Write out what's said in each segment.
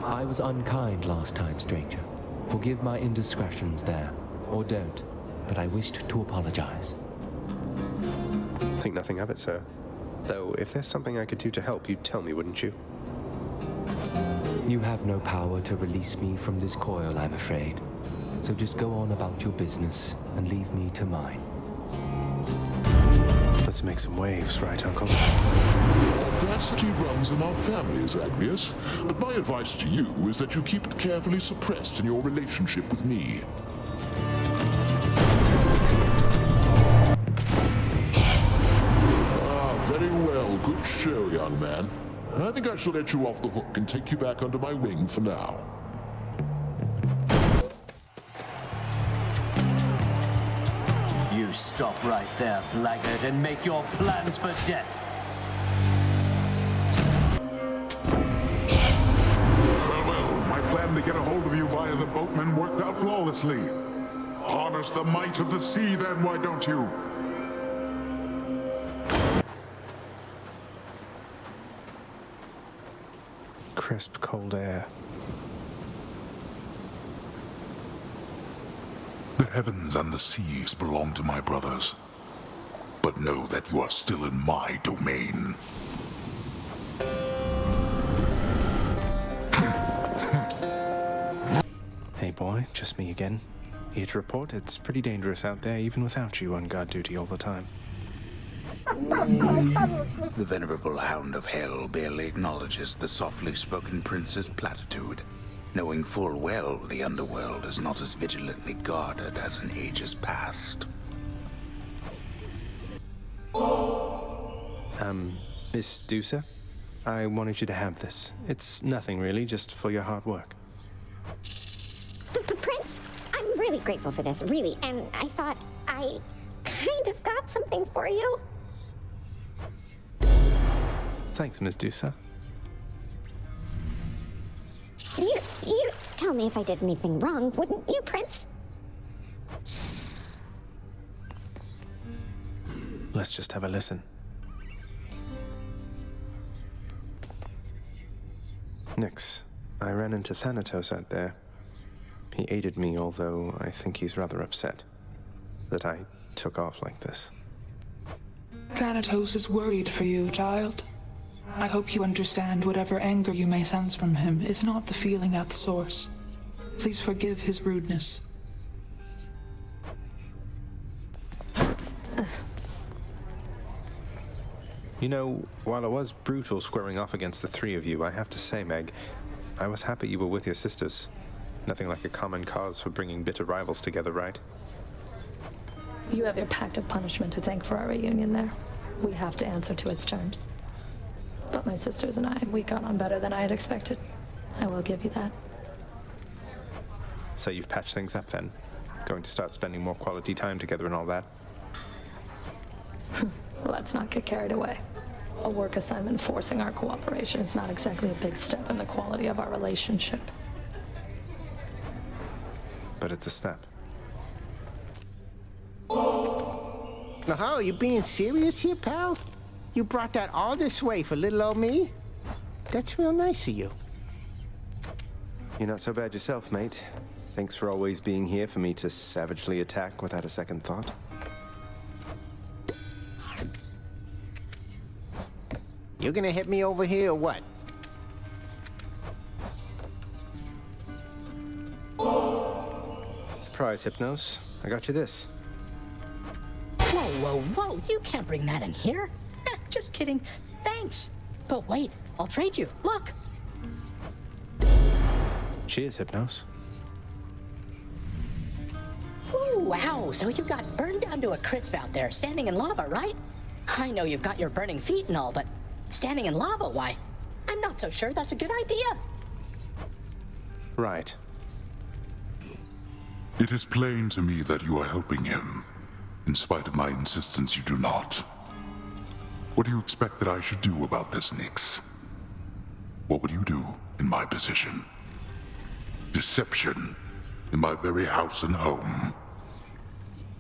I was unkind last time, stranger. Forgive my indiscretions there, or don't, but I wished to apologize. Think nothing of it, sir. Though, if there's something I could do to help, you'd tell me, wouldn't you? You have no power to release me from this coil, I'm afraid. So just go on about your business and leave me to mine. Let's make some waves, right, Uncle? Audacity runs in our families, Agrius. But my advice to you is that you keep it carefully suppressed in your relationship with me. Very well. Good show, young man. And I think I shall let you off the hook and take you back under my wing for now. You stop right there, blackguard, and make your plans for death. Well, my plan to get a hold of you via the boatman worked out flawlessly. Harness the might of the sea, then, why don't you? Crisp, cold air. The heavens and the seas belong to my brothers. But know that you are still in my domain. Hey boy, just me again. Here to report, it's pretty dangerous out there even without you on guard duty all the time. The venerable Hound of Hell barely acknowledges the softly spoken prince's platitude, knowing full well the Underworld is not as vigilantly guarded as in ages past. Miss Dusa, I wanted you to have this. It's nothing really, just for your hard work. Prince, I'm really grateful for this, really, and I thought I kind of got something for you. Thanks, Miss Dusa. You tell me if I did anything wrong, wouldn't you, Prince? Let's just have a listen. Nyx, I ran into Thanatos out there. He aided me, although I think he's rather upset that I took off like this. Thanatos is worried for you, child. I hope you understand whatever anger you may sense from him is not the feeling at the source. Please forgive his rudeness. You know, while it was brutal squaring off against the three of you, I have to say, Meg, I was happy you were with your sisters. Nothing like a common cause for bringing bitter rivals together, right? You have your pact of punishment to thank for our reunion there. We have to answer to its terms. But my sisters and I, we got on better than I had expected. I will give you that. So you've patched things up then? Going to start spending more quality time together and all that? Let's not get carried away. A work assignment forcing our cooperation is not exactly a big step in the quality of our relationship. But it's a step. Oh, you being serious here, pal? You brought that all this way for little old me? That's real nice of you. You're not so bad yourself, mate. Thanks for always being here for me to savagely attack without a second thought. You gonna hit me over here or what? Surprise, Hypnos. I got you this. Whoa, you can't bring that in here. Just kidding. Thanks. But wait, I'll trade you. Look. Cheers, Hypnos. Ooh, wow, so you got burned down to a crisp out there, standing in lava, right? I know you've got your burning feet and all, but standing in lava, why? I'm not so sure that's a good idea. Right. It is plain to me that you are helping him. In spite of my insistence, you do not. What do you expect that I should do about this, Nyx? What would you do in my position? Deception in my very house and home.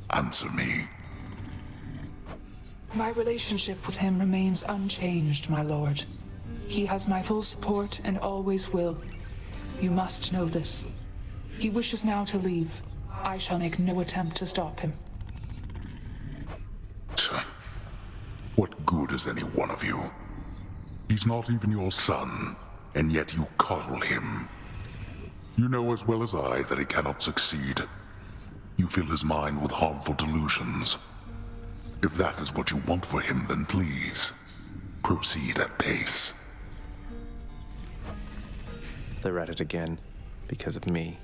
Answer me. My relationship with him remains unchanged, my lord. He has my full support and always will. You must know this. He wishes now to leave. I shall make no attempt to stop him. What good is any one of you? He's not even your son, and yet you coddle him. You know as well as I that he cannot succeed. You fill his mind with harmful delusions. If that is what you want for him, then please, proceed at pace. They're at it again, because of me.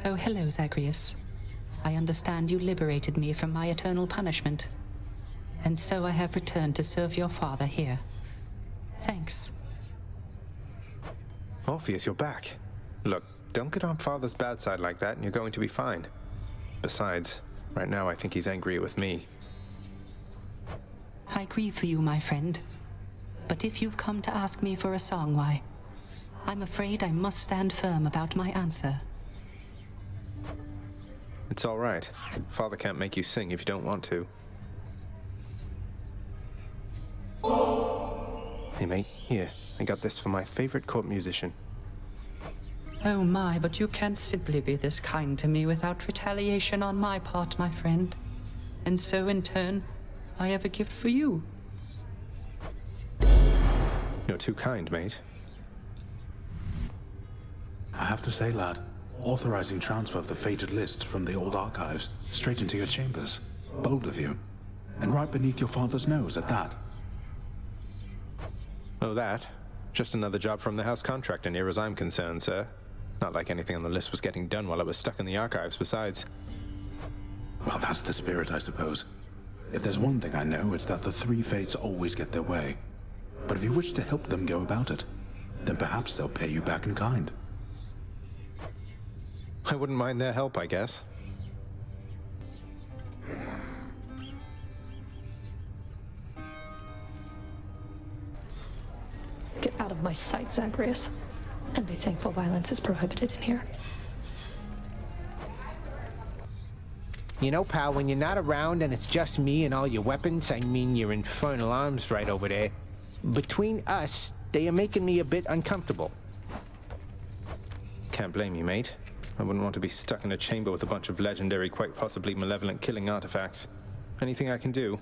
Oh, hello, Zagreus. I understand you liberated me from my eternal punishment. And so I have returned to serve your father here. Thanks. Orpheus, you're back. Look, don't get on Father's bad side like that and you're going to be fine. Besides, right now I think he's angry with me. I grieve for you, my friend. But if you've come to ask me for a song, why, I'm afraid I must stand firm about my answer. It's all right. Father can't make you sing if you don't want to. Hey, mate, here. I got this for my favorite court musician. Oh my, but you can't simply be this kind to me without retaliation on my part, my friend. And so, in turn, I have a gift for you. You're too kind, mate. I have to say, lad, authorizing transfer of the fated list from the old archives straight into your chambers. Bold of you. And right beneath your father's nose at that. Oh, that? Just another job from the house contractor near as I'm concerned, sir. Not like anything on the list was getting done while it was stuck in the archives, besides. Well, that's the spirit, I suppose. If there's one thing I know, it's that the three fates always get their way. But if you wish to help them go about it, then perhaps they'll pay you back in kind. I wouldn't mind their help, I guess. Get out of my sight, Zagreus. And be thankful violence is prohibited in here. You know, pal, when you're not around and it's just me and all your weapons, I mean your infernal arms right over there, between us, they are making me a bit uncomfortable. Can't blame you, mate. I wouldn't want to be stuck in a chamber with a bunch of legendary, quite possibly malevolent killing artifacts. Anything I can do?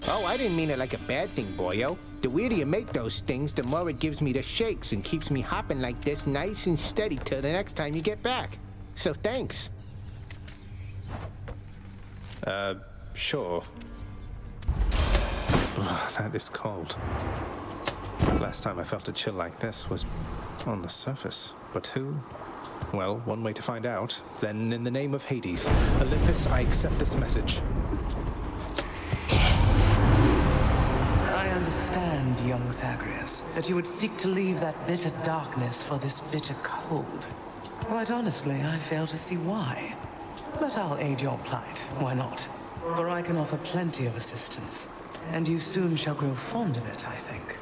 Oh, I didn't mean it like a bad thing, boyo. The weirder you make those things, the more it gives me the shakes and keeps me hopping like this nice and steady till the next time you get back. So thanks. Sure. That is cold. Last time I felt a chill like this was on the surface. But who? Well, one way to find out. Then, in the name of Hades, Olympus, I accept this message. I understand, young Zagreus, that you would seek to leave that bitter darkness for this bitter cold. Quite honestly, I fail to see why. But I'll aid your plight, why not? For I can offer plenty of assistance, and you soon shall grow fond of it, I think.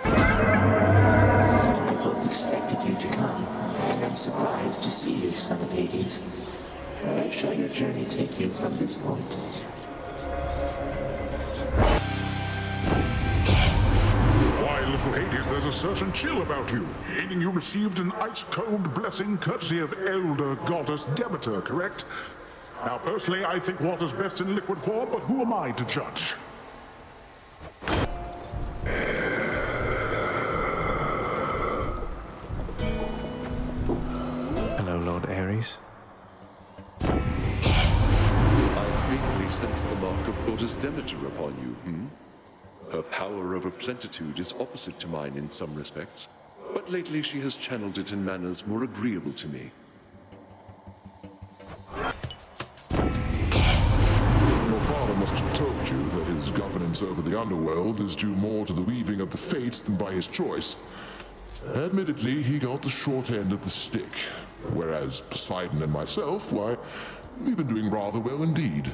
I both expected you to come, and I'm surprised to see you, son of Hades. Where shall your journey take you from this point? Why, little Hades, there's a certain chill about you. Meaning you received an ice-cold blessing courtesy of elder goddess Demeter, correct? Now, personally, I think water's best in liquid form, but who am I to judge? Hello, Lord Ares. I frequently sense the mark of goddess Demeter upon you, Her power over plenitude is opposite to mine in some respects, but lately she has channeled it in manners more agreeable to me. Your father must have told you that his governance over the Underworld is due more to the weaving of the fates than by his choice. Admittedly, he got the short end of the stick, whereas Poseidon and myself, why, we've been doing rather well indeed.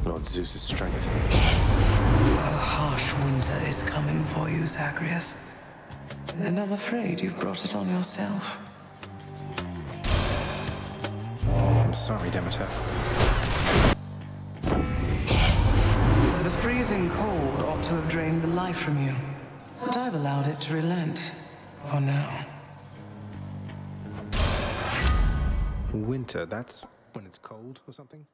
Lord Zeus's strength. A harsh winter is coming for you, Zagreus. And I'm afraid you've brought it on yourself. I'm sorry, Demeter. The free freezing cold ought to have drained the life from you, but I've allowed it to relent. For now. Winter, that's when it's cold or something?